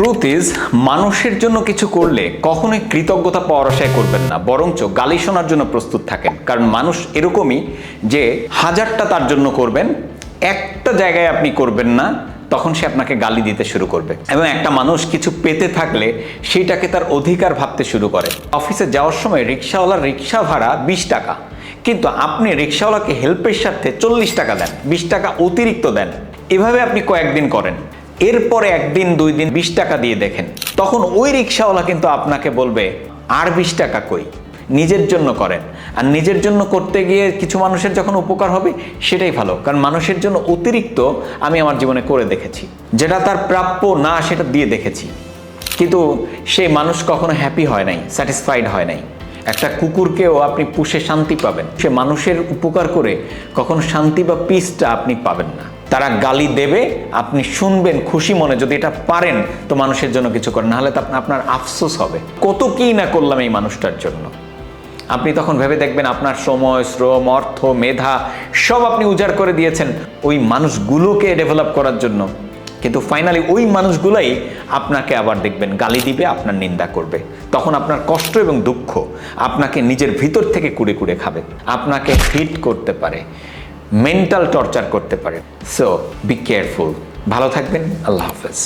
Truth is, মানুষের জন্য কিছু করলে কখনোই কৃতজ্ঞতা পাওয়ার আশায় করবেন না, বরঞ্চ গালি শোনার জন্য প্রস্তুত থাকেন। কারণ মানুষ এরকমই যে হাজারটা তার জন্য করবেন, একটা জায়গায় আপনি করবেন না, তখন সে আপনাকে গালি দিতে শুরু করবে। এবং একটা মানুষ কিছু পেতে থাকলে সেইটাকে তার অধিকার ভাবতে শুরু করে। অফিসে যাওয়ার সময় রিক্সাওয়ালার রিক্সা ভাড়া 20 টাকা, কিন্তু আপনি রিক্সাওয়ালাকে হেল্পের স্বার্থে 40 টাকা দেন, 20 টাকা অতিরিক্ত দেন। এভাবে আপনি কয়েকদিন করেন, এরপরে একদিন 2 দিন 20 টাকা দিয়ে দেখেন, তখন ওই রিক্সাওয়ালা কিন্তু আপনাকে বলবে আর 20 টাকা কই। নিজের জন্য করেন, আর নিজের জন্য করতে গিয়ে কিছু মানুষের যখন উপকার হবে সেটাই ভালো। কারণ মানুষের জন্য অতিরিক্ত আমি আমার জীবনে করে দেখেছি, যেটা তার প্রাপ্য না সেটা দিয়ে দেখেছি, কিন্তু সেই মানুষ কখনো হ্যাপি হয় নাই, স্যাটিসফাইড হয় নাই। একটা কুকুরকেও আপনি পুষে শান্তি পাবেন, সে মানুষের উপকার করে কখনো শান্তি বা পিসটা আপনি পাবেন না। তারা গালি দেবে, আপনি শুনবেন খুশি মনে, যদি এটা পারেন তো মানুষের জন্য কিছু করেন, নাহলে তো আপনার আফসোস হবে কত কি না করলাম এই মানুষটার জন্য। আপনি তখন ভেবে দেখবেন আপনার সময়, শ্রম, অর্থ, মেধা সব আপনি উজাড় করে দিয়েছেন ওই মানুষগুলোকে ডেভেলপ করার জন্য, কিন্তু ফাইনালি ওই মানুষগুলাই আপনাকে আবার দেখবেন গালি দিবে, আপনার নিন্দা করবে। তখন আপনার কষ্ট এবং দুঃখ আপনাকে নিজের ভিতর থেকে কুড়ে কুড়ে খাবে, আপনাকে হিট করতে পারে, মেন্টাল টর্চার করতে পারে। So be careful. ভালো থাকবেন। আল্লাহ হাফেজ।